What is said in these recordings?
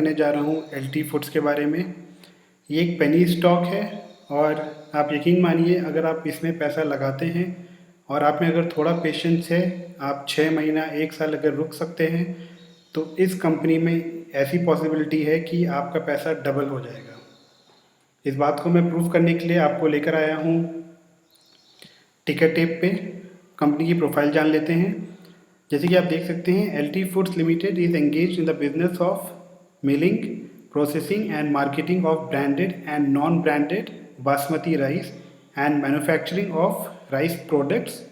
करने जा रहा हूँ एलटी फूड्स के बारे में। ये एक पेनी स्टॉक है और आप यकीन मानिए अगर आप इसमें पैसा लगाते हैं और आप में अगर थोड़ा पेशेंस है, आप 6 महीना 1 साल अगर रुक सकते हैं तो इस कंपनी में ऐसी पॉसिबिलिटी है कि आपका पैसा डबल हो जाएगा। इस बात को मैं प्रूव करने के लिए आपको लेकर आया हूँ टिकर टेप पे। कंपनी की प्रोफाइल जान लेते हैं। जैसे कि आप देख सकते हैं, LT foods limited is engage in the business of milling, processing and marketing of branded and non branded basmati rice and manufacturing of rice products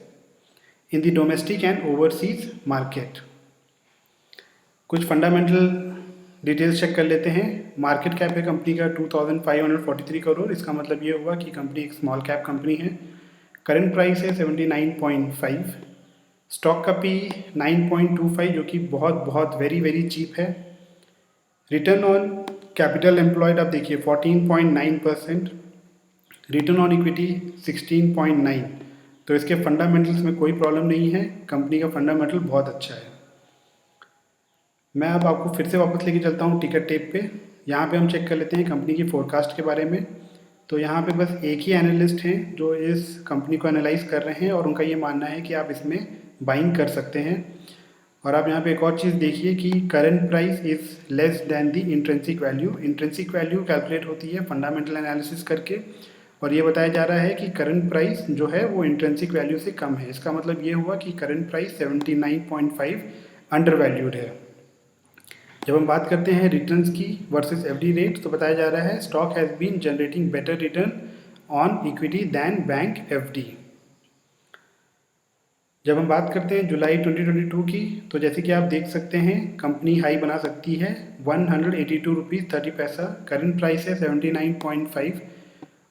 in the domestic and overseas market. कुछ फंडामेंटल डिटेल्स चेक कर लेते हैं। Market cap है company का 2543 करोड़। इसका मतलब ये हुआ कि कंपनी एक स्मॉल कैप कंपनी है। करंट प्राइस है 79.5। स्टॉक का पी 9.25 जो कि बहुत बहुत वेरी वेरी चीप है। रिटर्न ऑन कैपिटल एम्प्लॉयड आप देखिए 14.9%। Return on equity 16.9। तो इसके फंडामेंटल्स में कोई प्रॉब्लम नहीं है। कंपनी का फंडामेंटल बहुत अच्छा है। मैं अब आपको फिर से वापस लेके चलता हूँ टिकर टेप पे। यहाँ पे हम चेक कर लेते हैं कंपनी की फोरकास्ट के बारे में। तो यहाँ पे बस एक ही एनालिस्ट हैं जो इस कंपनी को एनालाइज कर रहे हैं और उनका ये मानना है कि आप इसमें बाइंग कर सकते हैं। और आप यहाँ पे एक और चीज़ देखिए कि current price is less than the intrinsic value. Intrinsic value calculate होती है फंडामेंटल एनालिसिस करके, और ये बताया जा रहा है कि करंट प्राइस जो है वो इंट्रेंसिक वैल्यू से कम है। इसका मतलब ये हुआ कि करंट प्राइस 79.5 अंडर वैल्यूड है। जब हम बात करते हैं रिटर्न्स की वर्सेस एफडी रेट, तो बताया जा रहा है stock has been generating better return on equity than bank FD. जब हम बात करते हैं जुलाई 2022 की, तो जैसे कि आप देख सकते हैं कंपनी हाई बना सकती है 182 रुपीज़ 30 पैसा। करंट प्राइस है 79.5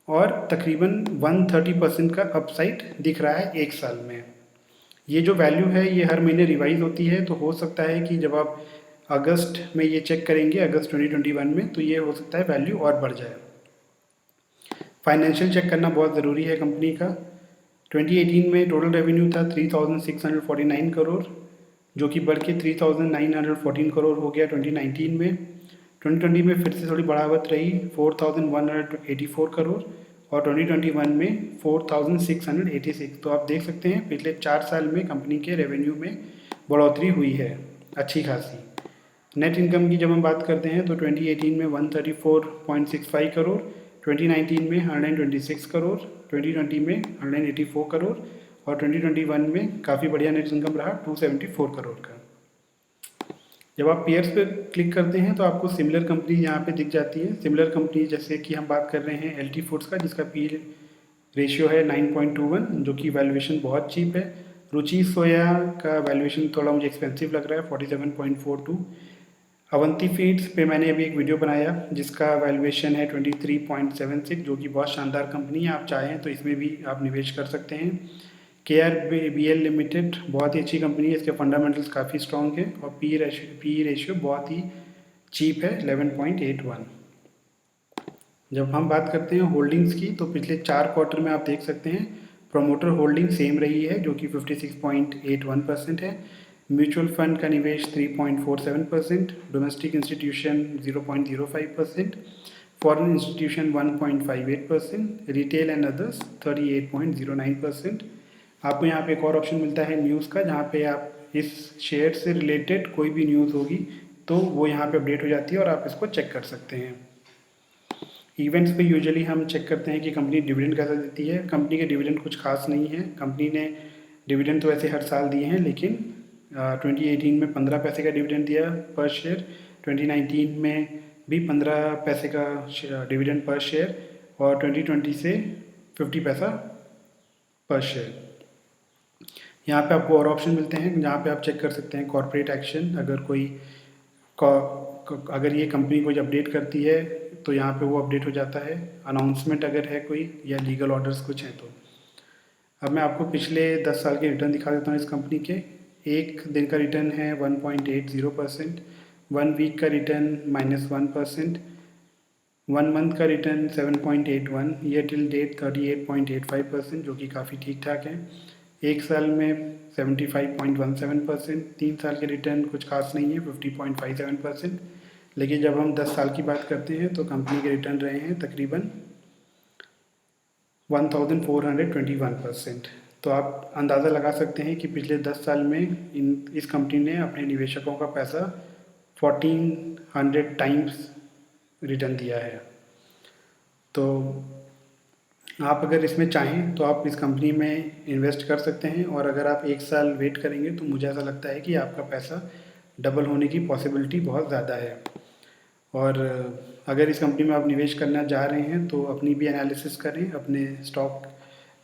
और तकरीबन 130% का अपसाइड दिख रहा है 1 साल में। ये जो वैल्यू है ये हर महीने रिवाइज होती है, तो हो सकता है कि जब आप अगस्त में ये चेक करेंगे, अगस्त 2021 में, तो ये हो सकता है वैल्यू और बढ़ जाए। फाइनेंशियल चेक करना बहुत ज़रूरी है कंपनी का। 2018 में टोटल रेवेन्यू था 3649 करोड़, जो कि बढ़ के 3914 करोड़ हो गया 2019 में। 2020 में फिर से थोड़ी बढ़ावत रही 4184 करोड़ और 2021 में 4686। तो आप देख सकते हैं पिछले 4 साल में कंपनी के रेवेन्यू में बढ़ोतरी हुई है अच्छी खासी। नेट इनकम की जब हम बात करते हैं तो 2018 में 134.65 करोड़, 2019 में 126 करोड़, 2020 में 184 करोड़ और 2021 में काफ़ी बढ़िया नेट इनकम रहा 274 करोड़ का। जब आप पीयर्स पे क्लिक करते हैं तो आपको सिमिलर कंपनी यहाँ पे दिख जाती है। सिमिलर कंपनी जैसे कि हम बात कर रहे हैं एलटी फूड्स का, जिसका पी रेशियो है 9.21, जो कि वैल्यूएशन बहुत चीप है। रुचि सोया का वैल्यूएशन थोड़ा मुझे एक्सपेंसिव लग रहा है 47.42। अवंती फीड्स पे मैंने अभी एक वीडियो बनाया जिसका वैल्यूएशन है 23.76, जो कि बहुत शानदार कंपनी है। आप चाहें तो इसमें भी आप निवेश कर सकते हैं। KRBL लिमिटेड बहुत ही अच्छी कंपनी है, इसके फंडामेंटल्स काफ़ी स्ट्रॉन्ग है और पी रेशियो बहुत ही चीप है 11.81। जब हम बात करते हैं होल्डिंग्स की, तो पिछले 4 क्वार्टर में आप देख सकते हैं प्रोमोटर होल्डिंग सेम रही है जो कि 56.81% है। म्यूचुअल फंड का निवेश 3.47%, domestic institution 0.05%, foreign institution 1.58%, retail and others 38.09%। आपको यहाँ पे एक और ऑप्शन मिलता है न्यूज़ का, जहाँ पे आप इस शेयर से रिलेटेड कोई भी न्यूज़ होगी तो वो यहाँ पे अपडेट हो जाती है और आप इसको चेक कर सकते हैं। इवेंट्स पे यूजुअली हम चेक करते हैं कि कंपनी डिविडेंड कैसा देती है। कंपनी के डिविडेंड कुछ खास नहीं है। कंपनी ने डिविडेंड तो वैसे हर साल दिए हैं, लेकिन 2018 में 15 पैसे का डिविडेंड दिया पर शेयर, 2019 में भी 15 पैसे का डिविडेंड पर शेयर और 2020 से 50 पैसा पर शेयर। यहाँ पे आपको और ऑप्शन मिलते हैं जहाँ पे आप चेक कर सकते हैं कॉर्पोरेट एक्शन। अगर ये कंपनी कोई अपडेट करती है तो यहाँ पे वो अपडेट हो जाता है। अनाउंसमेंट अगर है कोई या लीगल ऑर्डर्स कुछ हैं तो। अब मैं आपको पिछले 10 साल के रिटर्न दिखा देता हूँ इस कंपनी के। एक दिन का रिटर्न है 1.80%, 1 वीक का रिटर्न -1%, 1 मंथ का रिटर्न 7.81, ईयर टिल डेट 38.85%, जो कि काफ़ी ठीक ठाक है। 1 साल में 75.17%, 3 साल के रिटर्न कुछ खास नहीं है 50.57%, लेकिन जब हम 10 साल की बात करते हैं तो कंपनी के रिटर्न रहे हैं तकरीबन 1421%। तो आप अंदाज़ा लगा सकते हैं कि पिछले 10 साल में इस कंपनी ने अपने निवेशकों का पैसा 1400 टाइम्स रिटर्न दिया है। तो आप अगर इसमें चाहें तो आप इस कंपनी में इन्वेस्ट कर सकते हैं, और अगर आप 1 साल वेट करेंगे तो मुझे ऐसा लगता है कि आपका पैसा डबल होने की पॉसिबिलिटी बहुत ज़्यादा है। और अगर इस कंपनी में आप निवेश करना चाह रहे हैं तो अपनी भी एनालिसिस करें,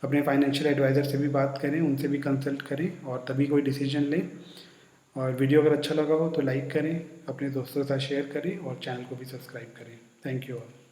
अपने फाइनेंशियल एडवाइज़र से भी बात करें, उनसे भी कंसल्ट करें और तभी कोई डिसीजन लें। और वीडियो अगर अच्छा लगा हो तो लाइक करें, अपने दोस्तों के साथ शेयर करें और चैनल को भी सब्सक्राइब करें। Thank you all.